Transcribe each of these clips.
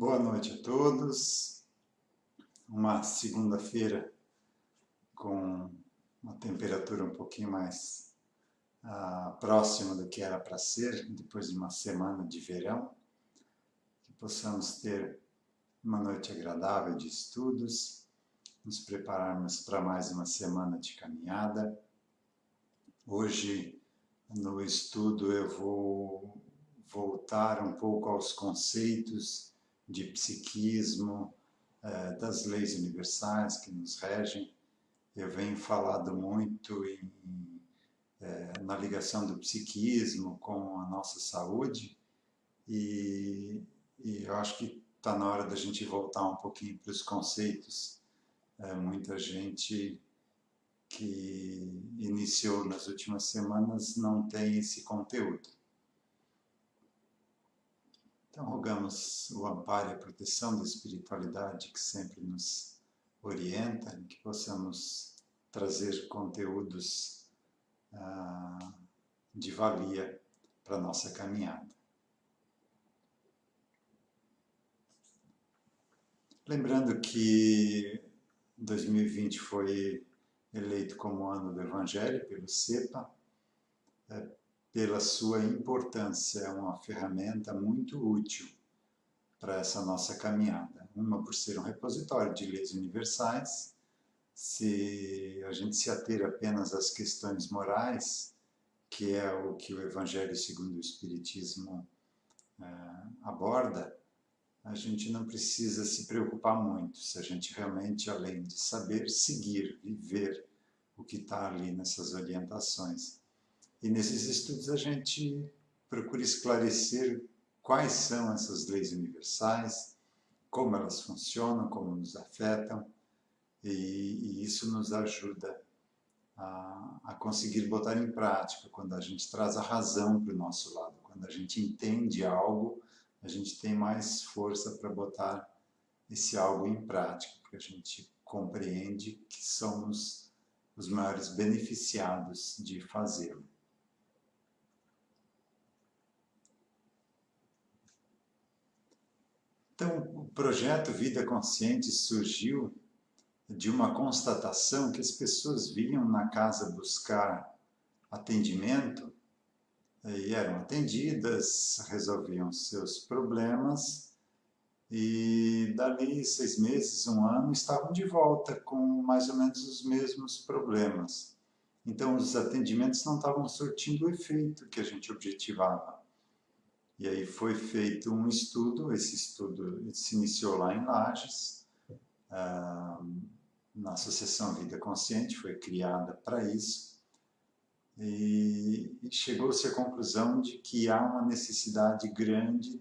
Boa noite a todos. Uma segunda-feira com uma temperatura um pouquinho mais próxima do que era para ser, depois de uma semana de verão. Que possamos ter uma noite agradável de estudos, nos prepararmos para mais uma semana de caminhada. Hoje, no estudo, eu vou voltar um pouco aos conceitos de psiquismo, das leis universais que nos regem. Eu venho falado muito na ligação do psiquismo com a nossa saúde e eu acho que está na hora da gente voltar um pouquinho para os conceitos. Muita gente que iniciou nas últimas semanas não tem esse conteúdo. Então, rogamos o amparo e a proteção da espiritualidade que sempre nos orienta, e que possamos trazer conteúdos de valia para a nossa caminhada. Lembrando que 2020 foi eleito como ano do Evangelho pelo CEPA, pela sua importância, é uma ferramenta muito útil para essa nossa caminhada. Uma, por ser um repositório de leis universais. Se a gente se ater apenas às questões morais, que é o que o Evangelho segundo o Espiritismo aborda, a gente não precisa se preocupar muito se a gente realmente, além de saber, seguir, viver o que está ali nessas orientações. E nesses estudos a gente procura esclarecer quais são essas leis universais, como elas funcionam, como nos afetam, e isso nos ajuda a conseguir botar em prática, quando a gente traz a razão para o nosso lado, quando a gente entende algo, a gente tem mais força para botar esse algo em prática, porque a gente compreende que somos os maiores beneficiados de fazê-lo. Então, o projeto Vida Consciente surgiu de uma constatação que as pessoas vinham na casa buscar atendimento e eram atendidas, resolviam seus problemas e dali 6 meses, 1 ano, estavam de volta com mais ou menos os mesmos problemas. Então, os atendimentos não estavam surtindo o efeito que a gente objetivava. E aí foi feito um estudo, esse estudo se iniciou lá em Lages, na Associação Vida Consciente, foi criada para isso, e chegou-se à conclusão de que há uma necessidade grande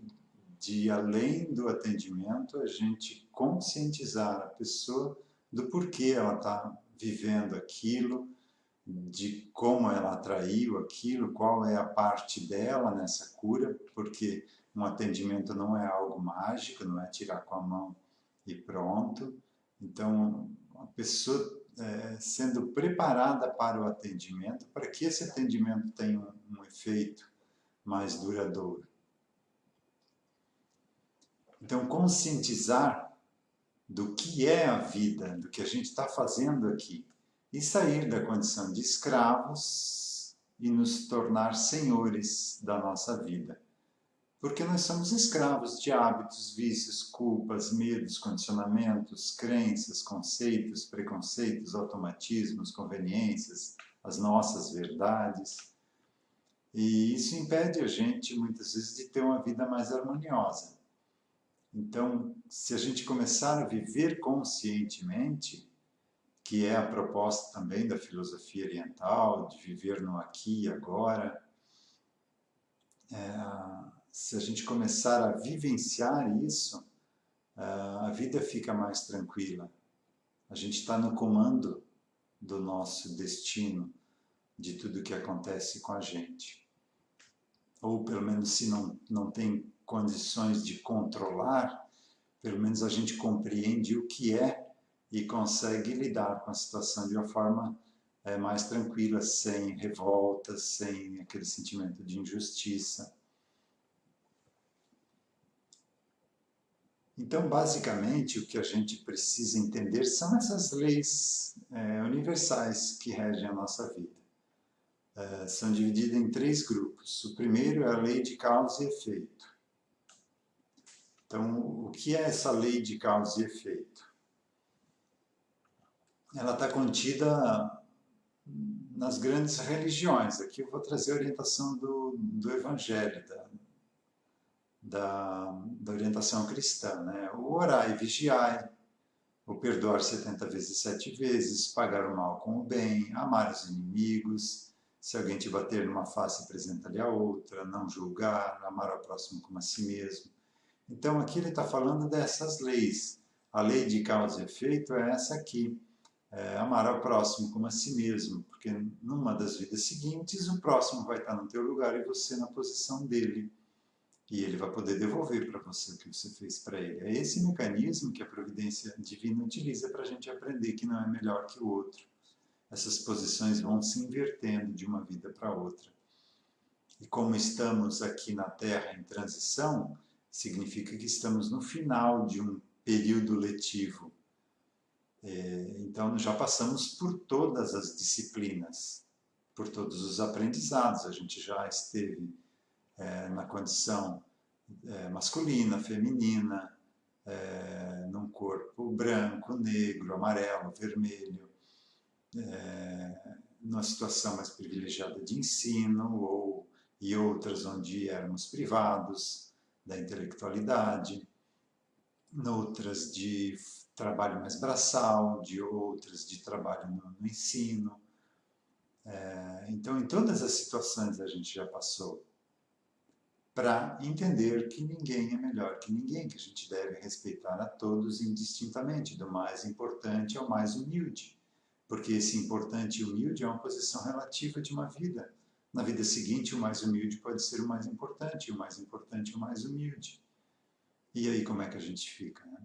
de, além do atendimento, a gente conscientizar a pessoa do porquê ela está vivendo aquilo, de como ela atraiu aquilo, qual é a parte dela nessa cura, porque um atendimento não é algo mágico, não é tirar com a mão e pronto. Então, a pessoa sendo preparada para o atendimento, para que esse atendimento tenha um efeito mais duradouro. Então, conscientizar do que é a vida, do que a gente está fazendo aqui, e sair da condição de escravos e nos tornar senhores da nossa vida. Porque nós somos escravos de hábitos, vícios, culpas, medos, condicionamentos, crenças, conceitos, preconceitos, automatismos, conveniências, as nossas verdades. E isso impede a gente, muitas vezes, de ter uma vida mais harmoniosa. Então, se a gente começar a viver conscientemente, que é a proposta também da filosofia oriental, de viver no aqui e agora, se a gente começar a vivenciar isso, a vida fica mais tranquila. A gente está no comando do nosso destino, de tudo que acontece com a gente. Ou pelo menos se não tem condições de controlar, pelo menos a gente compreende o que é e consegue lidar com a situação de uma forma mais tranquila, sem revoltas, sem aquele sentimento de injustiça. Então, basicamente, o que a gente precisa entender são essas leis universais que regem a nossa vida. São divididas em 3 grupos. O primeiro é a lei de causa e efeito. Então, o que é essa lei de causa e efeito? Ela está contida nas grandes religiões. Aqui eu vou trazer a orientação do Evangelho, da orientação cristã. Né? O orai e vigiai, o perdoar 70 vezes 7 vezes, pagar o mal com o bem, amar os inimigos, se alguém te bater numa face, apresenta-lhe a outra, não julgar, amar ao próximo como a si mesmo. Então aqui ele está falando dessas leis. A lei de causa e efeito é essa aqui. Amar ao próximo como a si mesmo, porque numa das vidas seguintes o próximo vai estar no teu lugar e você na posição dele. E ele vai poder devolver para você o que você fez para ele. É esse mecanismo que a providência divina utiliza para a gente aprender que não é melhor que o outro. Essas posições vão se invertendo de uma vida para outra. E como estamos aqui na Terra em transição, significa que estamos no final de um período letivo. Então já passamos por todas as disciplinas, por todos os aprendizados. A gente já esteve na condição masculina, feminina, num corpo branco, negro, amarelo, vermelho, numa situação mais privilegiada de ensino e outras onde éramos privados da intelectualidade, noutras de trabalho mais braçal, de outras de trabalho no ensino. Então, em todas as situações a gente já passou para entender que ninguém é melhor que ninguém, que a gente deve respeitar a todos indistintamente, do mais importante ao mais humilde, porque esse importante e humilde é uma posição relativa de uma vida. Na vida seguinte, o mais humilde pode ser o mais importante, e o mais importante o mais humilde. E aí como é que a gente fica, né?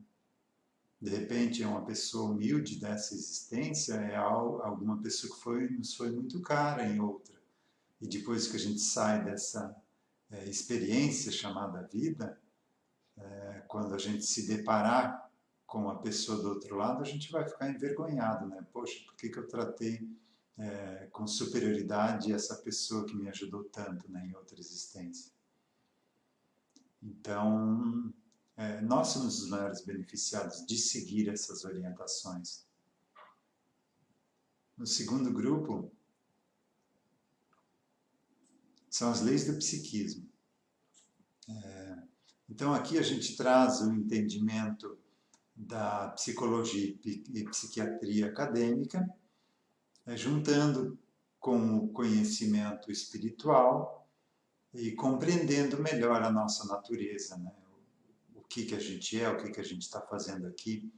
De repente, é uma pessoa humilde dessa existência, é alguma pessoa que nos foi muito cara em outra. E depois que a gente sai dessa experiência chamada vida, quando a gente se deparar com a pessoa do outro lado, a gente vai ficar envergonhado, né? Poxa, por que eu tratei com superioridade essa pessoa que me ajudou tanto, né, em outra existência? Então, nós somos os maiores beneficiados de seguir essas orientações. No segundo grupo, são as leis do psiquismo. Então, aqui a gente traz o entendimento da psicologia e psiquiatria acadêmica, juntando com o conhecimento espiritual e compreendendo melhor a nossa natureza, né? O que a gente é, o que a gente está fazendo aqui.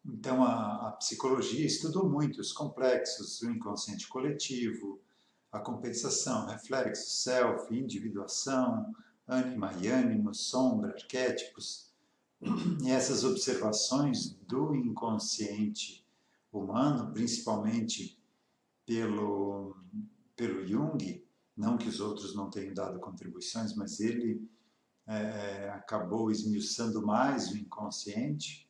Então, a psicologia estudou muito os complexos, o inconsciente coletivo, a compensação, reflexo, self, individuação, ânima e ânimo, sombra, arquétipos. E essas observações do inconsciente humano, principalmente pelo Jung, não que os outros não tenham dado contribuições, mas ele acabou esmiuçando mais o inconsciente,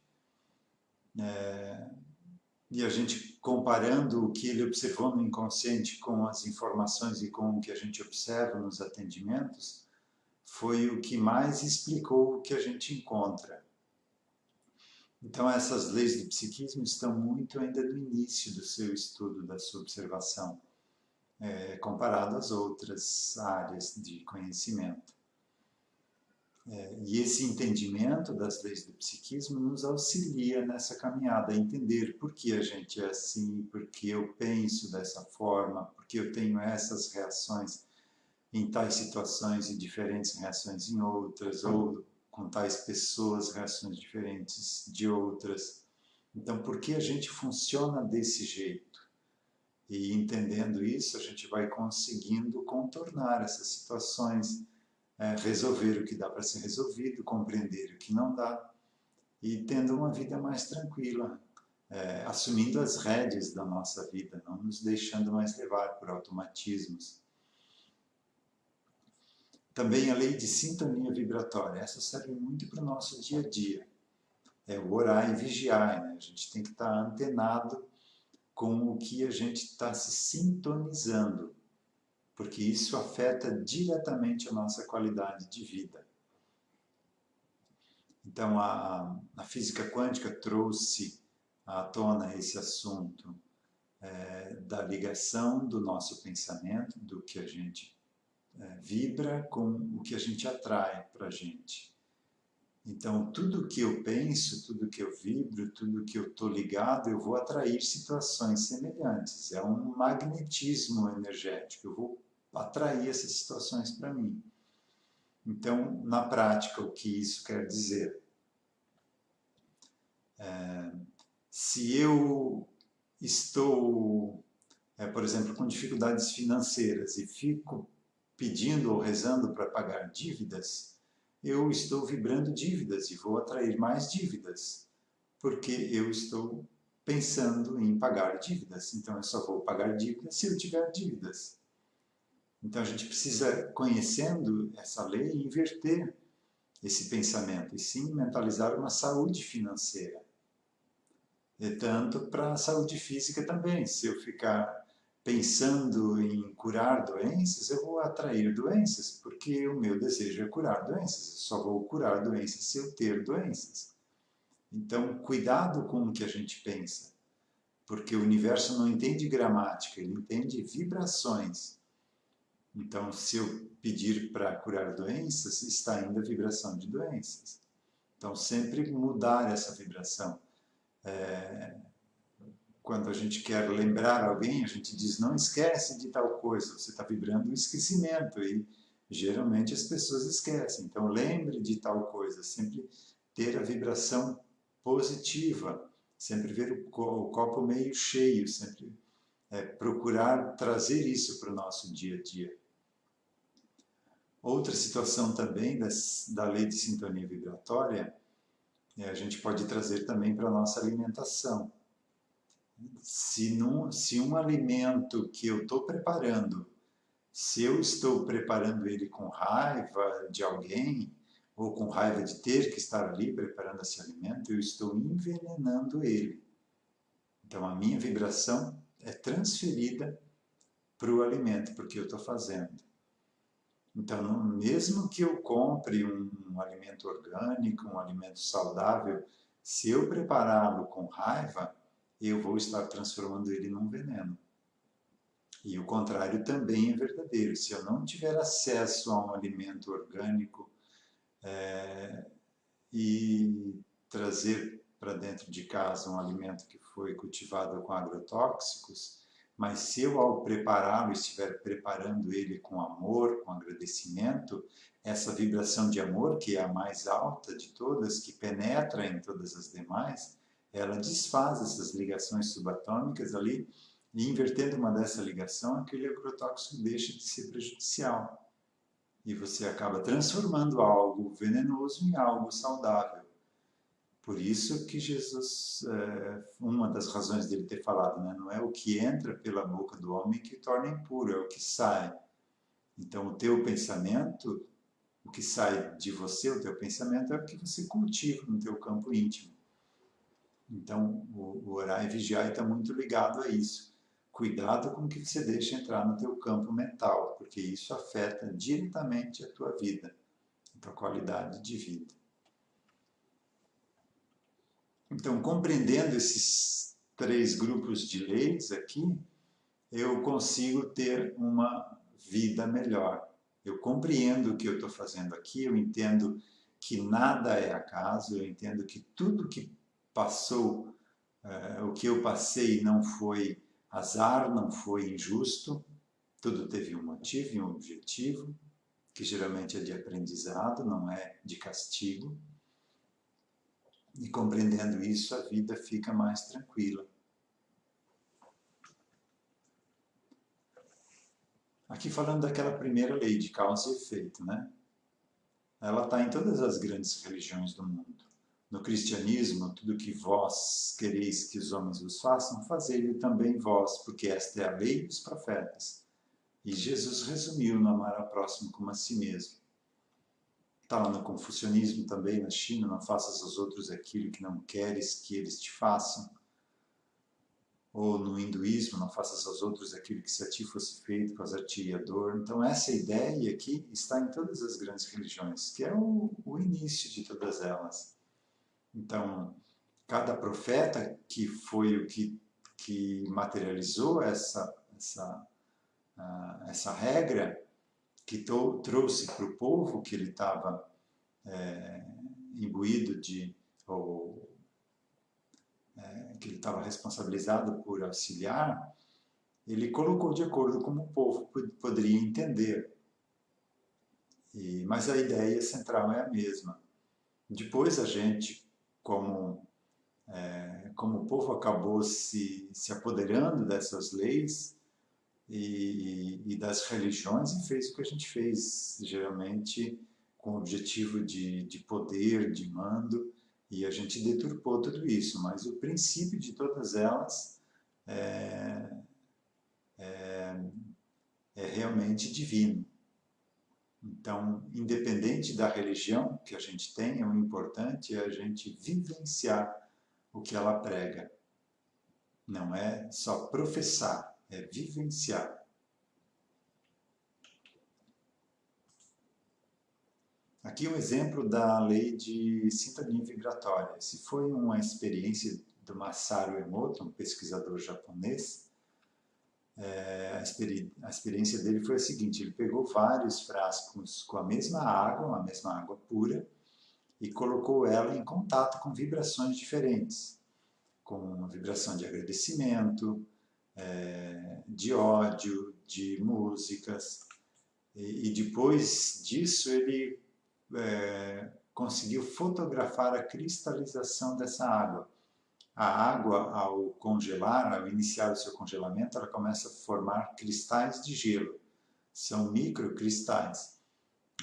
e a gente comparando o que ele observou no inconsciente com as informações e com o que a gente observa nos atendimentos, foi o que mais explicou o que a gente encontra. Então essas leis do psiquismo estão muito ainda no início do seu estudo, da sua observação, comparado às outras áreas de conhecimento. E esse entendimento das leis do psiquismo nos auxilia nessa caminhada, a entender por que a gente é assim, por que eu penso dessa forma, por que eu tenho essas reações em tais situações e diferentes reações em outras, ou com tais pessoas, reações diferentes de outras. Então, por que a gente funciona desse jeito? E entendendo isso, a gente vai conseguindo contornar essas situações, resolver o que dá para ser resolvido, compreender o que não dá, e tendo uma vida mais tranquila, assumindo as rédeas da nossa vida, não nos deixando mais levar por automatismos. Também a lei de sintonia vibratória, essa serve muito para o nosso dia a dia. É o orar e vigiar, né? A gente tem que estar antenado com o que a gente está se sintonizando, porque isso afeta diretamente a nossa qualidade de vida. Então, a física quântica trouxe à tona esse assunto da ligação do nosso pensamento, do que a gente vibra com o que a gente atrai para a gente. Então, tudo que eu penso, tudo que eu vibro, tudo que eu estou ligado, eu vou atrair situações semelhantes. É um magnetismo energético, eu vou atrair essas situações para mim. Então, na prática, o que isso quer dizer? Se eu estou, por exemplo, com dificuldades financeiras e fico pedindo ou rezando para pagar dívidas, eu estou vibrando dívidas e vou atrair mais dívidas, porque eu estou pensando em pagar dívidas. Então, eu só vou pagar dívidas se eu tiver dívidas. Então, a gente precisa, conhecendo essa lei, inverter esse pensamento e sim mentalizar uma saúde financeira. E tanto para a saúde física também. Se eu ficar pensando em curar doenças, eu vou atrair doenças, porque o meu desejo é curar doenças. Eu só vou curar doenças se eu ter doenças. Então, cuidado com o que a gente pensa, porque o universo não entende gramática, ele entende vibrações. Então, se eu pedir para curar doenças, está indo a vibração de doenças. Então, sempre mudar essa vibração. Quando a gente quer lembrar alguém, a gente diz, não esquece de tal coisa, você está vibrando um esquecimento e geralmente as pessoas esquecem. Então lembre de tal coisa, sempre ter a vibração positiva, sempre ver o copo meio cheio, sempre procurar trazer isso para o nosso dia a dia. Outra situação também da lei de sintonia vibratória, a gente pode trazer também para a nossa alimentação. Se um alimento que eu estou preparando, se eu estou preparando ele com raiva de alguém, ou com raiva de ter que estar ali preparando esse alimento, eu estou envenenando ele. Então a minha vibração é transferida para o alimento, porque eu estou fazendo. Então, mesmo que eu compre um alimento orgânico, um alimento saudável, se eu prepará-lo com raiva, eu vou estar transformando ele num veneno. E o contrário também é verdadeiro. Se eu não tiver acesso a um alimento orgânico e trazer para dentro de casa um alimento que foi cultivado com agrotóxicos, mas se eu, ao prepará-lo, estiver preparando ele com amor, com agradecimento, essa vibração de amor, que é a mais alta de todas, que penetra em todas as demais, ela desfaz essas ligações subatômicas ali, e invertendo uma dessa ligação, aquele agrotóxico deixa de ser prejudicial. E você acaba transformando algo venenoso em algo saudável. Por isso que Jesus, uma das razões dele ter falado, né, não é o que entra pela boca do homem que o torna impuro, é o que sai. Então, o teu pensamento, o que sai de você, o teu pensamento, é o que você cultiva no teu campo íntimo. Então, o orar e vigiar está muito ligado a isso. Cuidado com o que você deixa entrar no teu campo mental, porque isso afeta diretamente a tua vida, a tua qualidade de vida. Então, compreendendo esses 3 grupos de leis aqui, eu consigo ter uma vida melhor. Eu compreendo o que eu estou fazendo aqui, eu entendo que nada é acaso, eu entendo que tudo que passou, o que eu passei não foi azar, não foi injusto, tudo teve um motivo e um objetivo, que geralmente é de aprendizado, não é de castigo. E compreendendo isso, a vida fica mais tranquila. Aqui falando daquela primeira lei de causa e efeito, né? Ela está em todas as grandes religiões do mundo. No cristianismo, tudo que vós quereis que os homens vos façam, fazei-o também vós, porque esta é a lei dos profetas. E Jesus resumiu no amar ao próximo como a si mesmo. Está lá no confucionismo também, na China, não faças aos outros aquilo que não queres que eles te façam. Ou no hinduísmo, não faças aos outros aquilo que se a ti fosse feito, causar-te a dor. Então essa ideia aqui está em todas as grandes religiões, que é o início de todas elas. Então, cada profeta que foi o que materializou essa regra, que trouxe para o povo que ele estava imbuído de, ou que ele estava responsabilizado por auxiliar, ele colocou de acordo com o povo poderia entender. Mas a ideia central é a mesma. Depois a gente, como o povo acabou se apoderando dessas leis e das religiões e fez o que a gente fez, geralmente com o objetivo de poder, de mando, e a gente deturpou tudo isso, mas o princípio de todas elas é realmente divino. Então, independente da religião que a gente tenha, o importante é a gente vivenciar o que ela prega. Não é só professar, é vivenciar. Aqui um exemplo da lei de sintonia vibratória. Se foi uma experiência do Masaru Emoto, um pesquisador japonês, a experiência dele foi a seguinte: ele pegou vários frascos com a mesma água pura, e colocou ela em contato com vibrações diferentes, com uma vibração de agradecimento, de ódio, de músicas. E depois disso ele conseguiu fotografar a cristalização dessa água. A água, ao congelar, ao iniciar o seu congelamento, ela começa a formar cristais de gelo. São microcristais.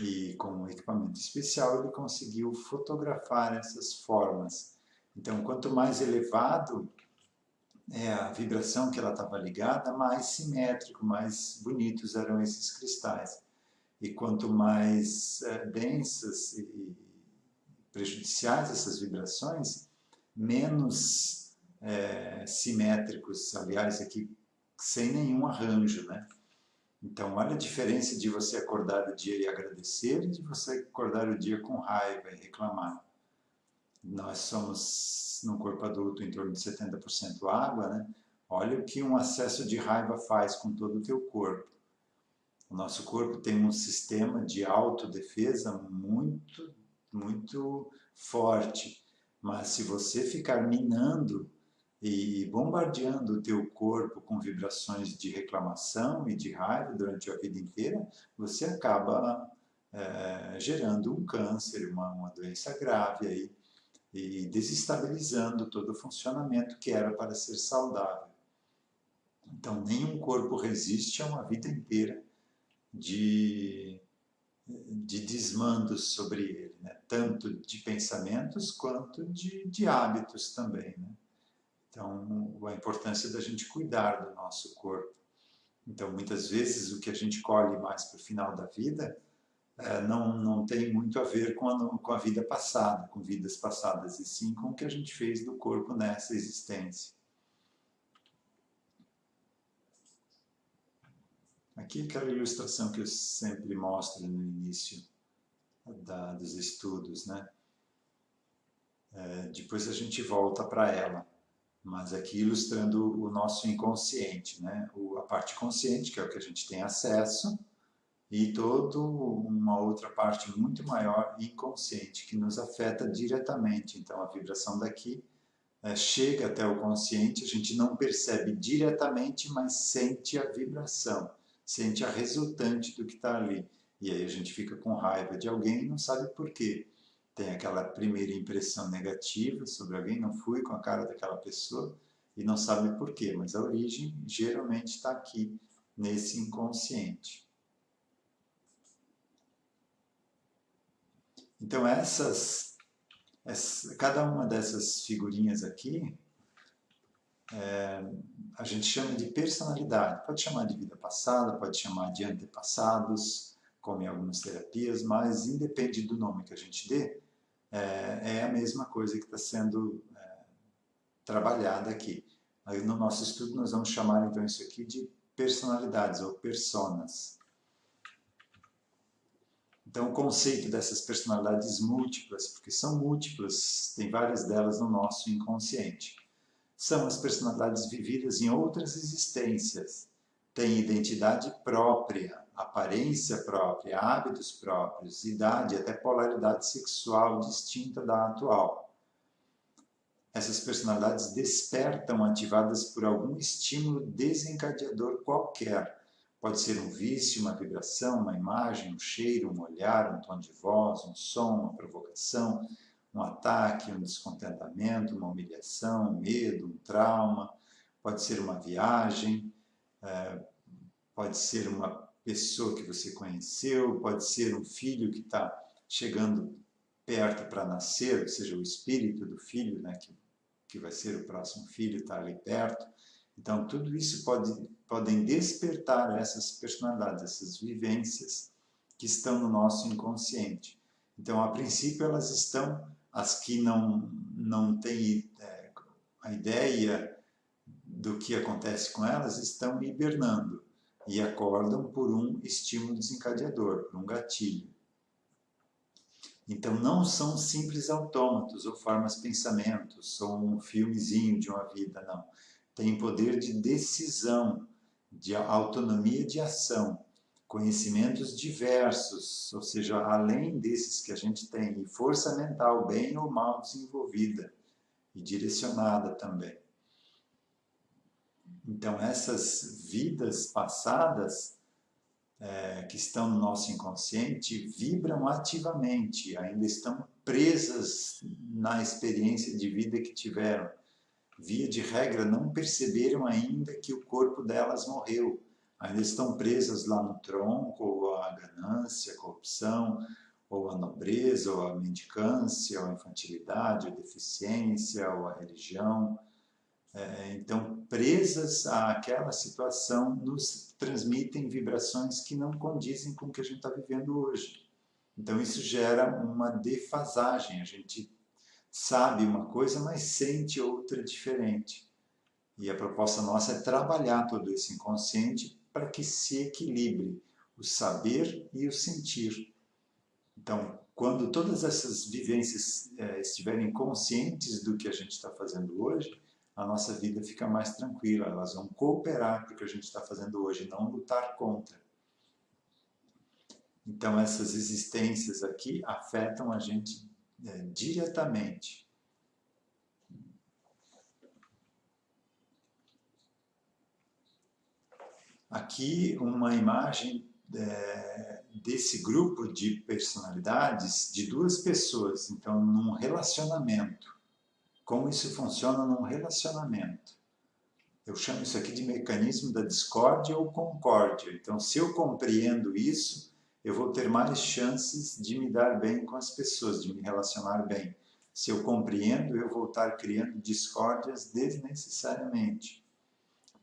E com um equipamento especial ele conseguiu fotografar essas formas. Então, quanto mais elevado é a vibração que ela estava ligada, mais simétrico, mais bonitos eram esses cristais. E quanto mais densas e prejudiciais essas vibrações, menos simétricos, aliás, aqui sem nenhum arranjo, né? Então, olha a diferença de você acordar o dia e agradecer e de você acordar o dia com raiva e reclamar. Nós somos, num corpo adulto, em torno de 70% água, né? Olha o que um acesso de raiva faz com todo o teu corpo. O nosso corpo tem um sistema de autodefesa muito, muito forte. Mas se você ficar minando e bombardeando o teu corpo com vibrações de reclamação e de raiva durante a vida inteira, você acaba gerando um câncer, uma doença grave aí, e desestabilizando todo o funcionamento que era para ser saudável. Então, nenhum corpo resiste a uma vida inteira de desmandos sobre ele, né? Tanto de pensamentos quanto de hábitos também, né? Então, a importância da gente cuidar do nosso corpo. Então, muitas vezes, o que a gente colhe mais para o final da vida não tem muito a ver com a vida passada, com vidas passadas, e sim com o que a gente fez do corpo nessa existência. Aqui aquela ilustração que eu sempre mostro no início dos estudos, né? Depois a gente volta para ela. Mas aqui ilustrando o nosso inconsciente, né? A parte consciente, que é o que a gente tem acesso, e toda uma outra parte muito maior, inconsciente, que nos afeta diretamente. Então a vibração daqui chega até o consciente, a gente não percebe diretamente, mas sente a vibração, sente a resultante do que está ali. E aí a gente fica com raiva de alguém e não sabe por quê. Tem aquela primeira impressão negativa sobre alguém, não fui com a cara daquela pessoa e não sabe por quê, mas a origem geralmente está aqui nesse inconsciente. Então cada uma dessas figurinhas aqui a gente chama de personalidade. Pode chamar de vida passada, pode chamar de antepassados, como em algumas terapias, mas independe do nome que a gente dê, é a mesma coisa que está sendo trabalhada aqui. Aí, no nosso estudo nós vamos chamar então isso aqui de personalidades ou personas. Então, o conceito dessas personalidades múltiplas, porque são múltiplas, tem várias delas no nosso inconsciente, são as personalidades vividas em outras existências, têm identidade própria, aparência própria, hábitos próprios, idade, até polaridade sexual distinta da atual. Essas personalidades despertam ativadas por algum estímulo desencadeador qualquer. Pode ser um vício, uma vibração, uma imagem, um cheiro, um olhar, um tom de voz, um som, uma provocação, um ataque, um descontentamento, uma humilhação, um medo, um trauma. Pode ser uma viagem, pode ser uma pessoa que você conheceu, pode ser um filho que está chegando perto para nascer, ou seja, o espírito do filho, né, que vai ser o próximo filho, está ali perto. Então, tudo isso podem despertar essas personalidades, essas vivências que estão no nosso inconsciente. Então, a princípio, elas estão, as que não têm a ideia do que acontece com elas, estão hibernando e acordam por um estímulo desencadeador, por um gatilho. Então, não são simples autômatos ou formas pensamentos, ou um filmezinho de uma vida, não. Tem poder de decisão, de autonomia de ação, conhecimentos diversos, ou seja, além desses que a gente tem, e força mental bem ou mal desenvolvida e direcionada também. Então, essas vidas passadas que estão no nosso inconsciente vibram ativamente, ainda estão presas na experiência de vida que tiveram. Via de regra, não perceberam ainda que o corpo delas morreu. Ainda estão presas lá no tronco, ou a ganância, a corrupção, ou a nobreza, ou a mendicância, ou a infantilidade, ou a deficiência, ou a religião. Então, presas àquela situação, nos transmitem vibrações que não condizem com o que a gente está vivendo hoje. Então, isso gera uma defasagem. A gente sabe uma coisa, mas sente outra diferente. E a proposta nossa é trabalhar todo esse inconsciente para que se equilibre o saber e o sentir. Então, quando todas essas vivências estiverem conscientes do que a gente está fazendo hoje, a nossa vida fica mais tranquila, elas vão cooperar para o que a gente está fazendo hoje, não lutar contra. Então, essas existências aqui afetam a gente diretamente. Aqui uma imagem desse grupo de personalidades de duas pessoas, então num relacionamento. Como isso funciona num relacionamento? Eu chamo isso aqui de mecanismo da discórdia ou concórdia. Então, se eu compreendo isso, eu vou ter mais chances de me dar bem com as pessoas, de me relacionar bem. Se eu compreendo, eu vou estar criando discórdias desnecessariamente,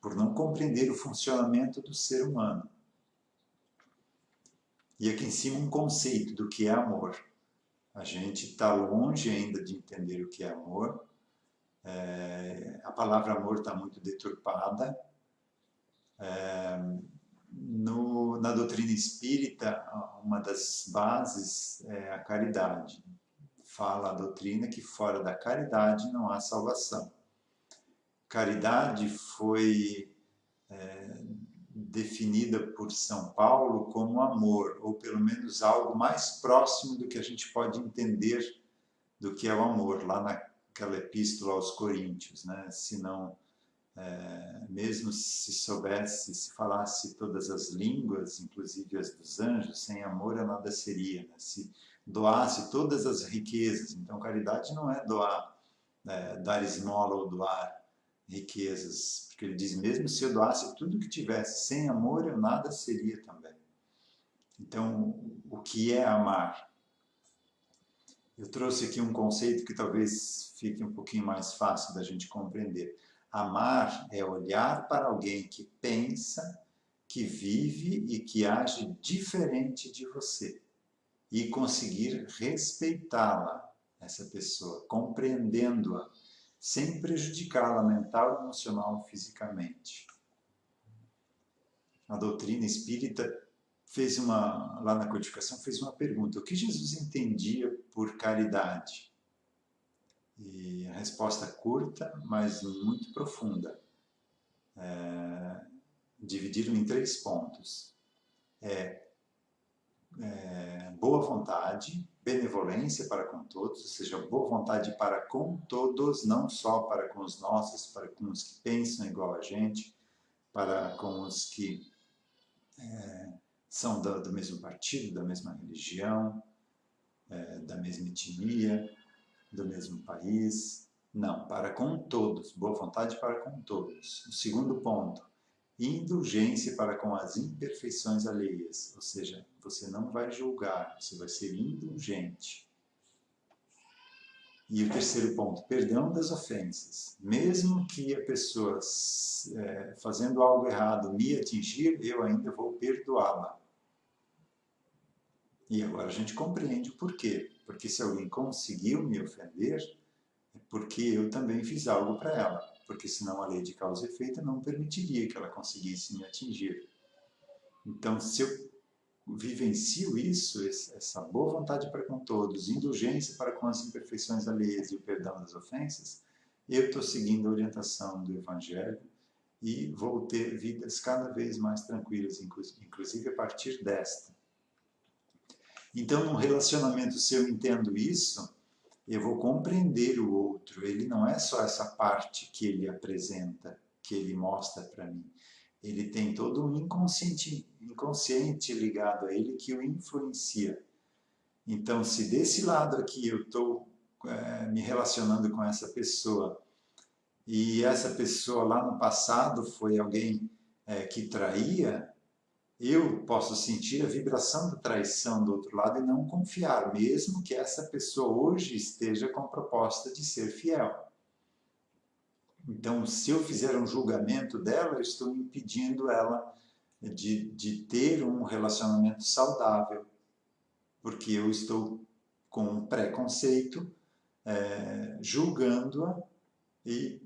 por não compreender o funcionamento do ser humano. E aqui em cima um conceito do que é amor. A gente está longe ainda de entender o que é amor. A palavra amor está muito deturpada. Na doutrina espírita, uma das bases é a caridade. Fala a doutrina que fora da caridade não há salvação. Caridade foi definida por São Paulo como amor, ou pelo menos algo mais próximo do que a gente pode entender do que é o amor, lá naquela epístola aos Coríntios, né? Se não, mesmo se soubesse, se falasse todas as línguas, inclusive as dos anjos, sem amor eu nada seria, né? Se doasse todas as riquezas, então caridade não é doar, dar esmola ou doar riquezas, porque ele diz, mesmo se eu doasse tudo que tivesse, sem amor eu nada seria também. Então, o que é amar? Eu trouxe aqui um conceito que talvez fique um pouquinho mais fácil da gente compreender. Amar é olhar para alguém que pensa, que vive e que age diferente de você e conseguir respeitá-la, essa pessoa, compreendendo-a, sem prejudicá-la mental, emocional, fisicamente. A doutrina espírita lá na codificação, fez uma pergunta: o que Jesus entendia por caridade? E a resposta curta, mas muito profunda. Dividiram em 3 pontos. Boa vontade, benevolência para com todos, ou seja, boa vontade para com todos, não só para com os nossos, para com os que pensam igual a gente, para com os que são do mesmo partido, da mesma religião, da mesma etnia, do mesmo país. Não, para com todos, boa vontade para com todos. O segundo ponto, indulgência para com as imperfeições alheias, ou seja, você não vai julgar, você vai ser indulgente. E o terceiro ponto, perdão das ofensas. Mesmo que a pessoa fazendo algo errado me atingir, eu ainda vou perdoá-la. E agora a gente compreende o porquê. Porque se alguém conseguiu me ofender, é porque eu também fiz algo para ela. Porque senão a lei de causa e efeito não permitiria que ela conseguisse me atingir. Então, se eu vivencio isso, essa boa vontade para com todos, indulgência para com as imperfeições alheias e o perdão das ofensas, eu estou seguindo a orientação do Evangelho e vou ter vidas cada vez mais tranquilas, inclusive a partir desta. Então, num relacionamento, se eu entendo isso, eu vou compreender o outro. Ele não é só essa parte que ele apresenta, que ele mostra para mim. Ele tem todo um inconsciente ligado a ele que o influencia. Então, se desse lado aqui eu estou me relacionando com essa pessoa e essa pessoa lá no passado foi alguém que traía, eu posso sentir a vibração da traição do outro lado e não confiar, mesmo que essa pessoa hoje esteja com a proposta de ser fiel. Então, se eu fizer um julgamento dela, eu estou impedindo ela de ter um relacionamento saudável, porque eu estou com um preconceito, julgando-a e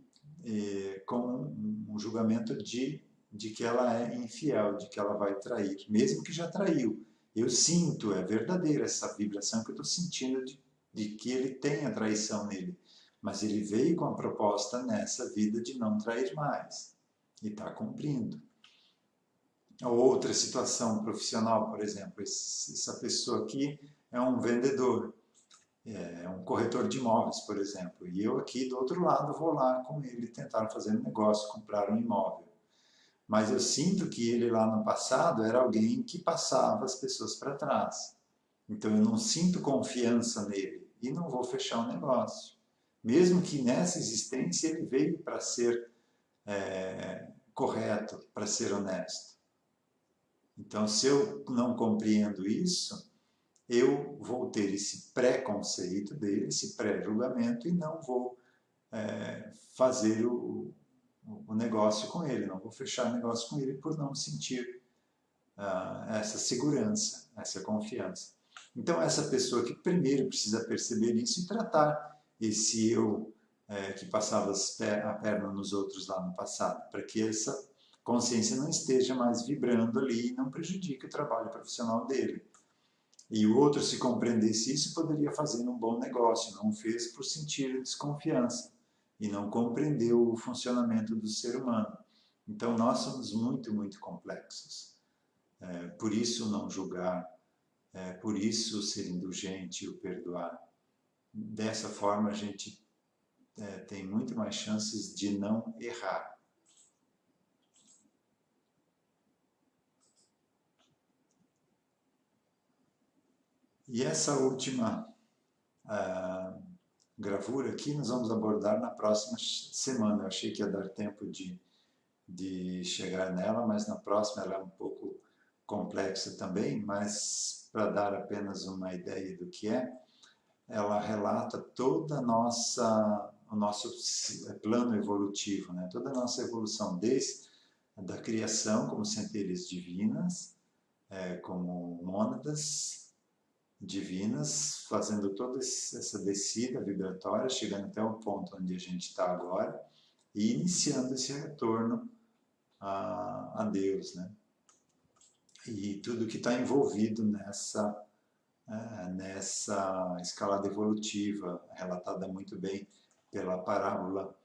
com um julgamento de que ela é infiel, de que ela vai trair, mesmo que já traiu. Eu sinto, é verdadeira essa vibração que eu estou sentindo de que ele tem a traição nele. Mas ele veio com a proposta nessa vida de não trair mais. E está cumprindo. Outra situação profissional, por exemplo, essa pessoa aqui é um vendedor, é um corretor de imóveis, por exemplo. E eu aqui do outro lado vou lá com ele tentar fazer um negócio, comprar um imóvel. Mas eu sinto que ele lá no passado era alguém que passava as pessoas para trás. Então eu não sinto confiança nele e não vou fechar o negócio. Mesmo que nessa existência ele veio para ser correto, para ser honesto. Então, se eu não compreendo isso, eu vou ter esse preconceito dele, esse pré-julgamento, e não vou fazer o negócio com ele, não vou fechar o negócio com ele por não sentir essa segurança, essa confiança. Então, essa pessoa que primeiro precisa perceber isso e tratar esse eu que passava a perna nos outros lá no passado, para que essa consciência não esteja mais vibrando ali e não prejudique o trabalho profissional dele. E o outro, se compreendesse isso, poderia fazer um bom negócio, não fez por sentir desconfiança e não compreendeu o funcionamento do ser humano. Então, nós somos muito, muito complexos. Por isso, não julgar, por isso, ser indulgente e o perdoar. Dessa forma, a gente tem muito mais chances de não errar. E essa última gravura aqui nós vamos abordar na próxima semana. Eu achei que ia dar tempo de chegar nela, mas na próxima ela é um pouco complexa também, mas para dar apenas uma ideia do que ela relata toda o nosso plano evolutivo, né? Toda a nossa evolução, desde da criação como centelhas divinas, como mônadas divinas, fazendo toda essa descida vibratória, chegando até o ponto onde a gente está agora, e iniciando esse retorno a Deus, né? E tudo que está envolvido nessa escalada evolutiva, relatada muito bem pela parábola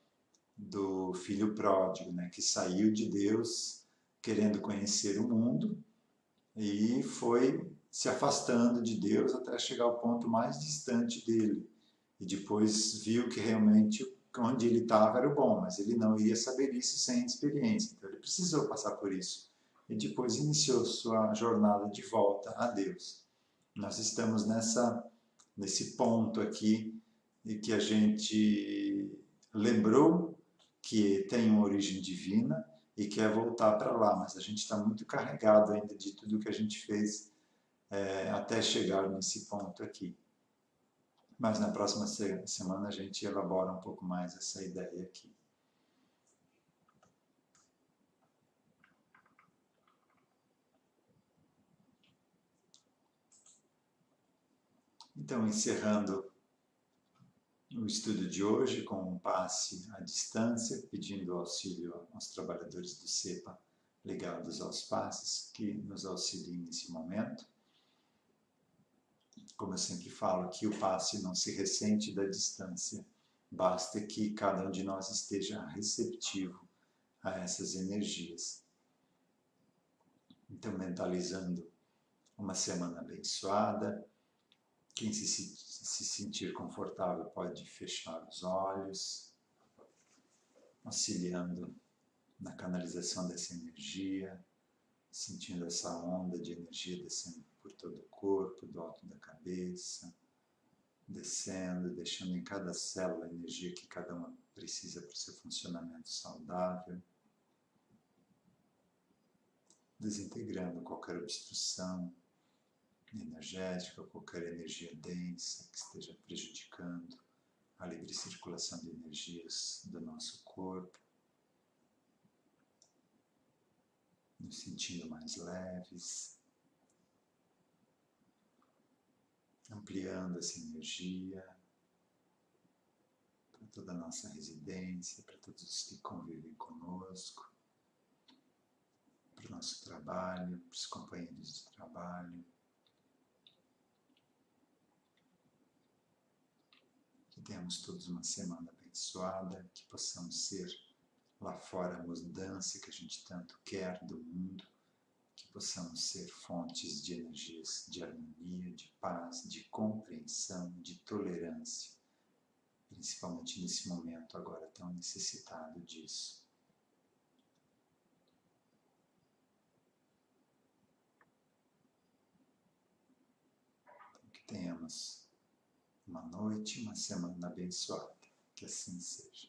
do filho pródigo, né, que saiu de Deus querendo conhecer o mundo e foi se afastando de Deus até chegar ao ponto mais distante dele. E depois viu que realmente onde ele estava era o bom, mas ele não iria saber isso sem experiência. Então ele precisou passar por isso. E depois iniciou sua jornada de volta a Deus. Nós estamos nesse ponto aqui em que a gente lembrou que tem uma origem divina e quer voltar para lá, mas a gente está muito carregado ainda de tudo que a gente fez até chegar nesse ponto aqui. Mas na próxima semana a gente elabora um pouco mais essa ideia aqui. Então, encerrando o estudo de hoje com um passe à distância, pedindo auxílio aos trabalhadores do CEPA ligados aos passes que nos auxiliem nesse momento. Como eu sempre falo, que o passe não se ressente da distância, basta que cada um de nós esteja receptivo a essas energias. Então, mentalizando uma semana abençoada, quem se sentir confortável pode fechar os olhos, auxiliando na canalização dessa energia, sentindo essa onda de energia descendo por todo o corpo, do alto da cabeça, descendo, deixando em cada célula a energia que cada uma precisa para o seu funcionamento saudável, desintegrando qualquer obstrução energética, qualquer energia densa que esteja prejudicando a livre circulação de energias do nosso corpo, nos sentindo mais leves, ampliando essa energia para toda a nossa residência, para todos os que convivem conosco, para o nosso trabalho, para os companheiros de trabalho. Que tenhamos todos uma semana abençoada, que possamos ser lá fora a mudança que a gente tanto quer do mundo, que possamos ser fontes de energias de harmonia, de paz, de compreensão, de tolerância, principalmente nesse momento agora tão necessitado disso. Então, que tenhamos uma noite, uma semana abençoada, que assim seja.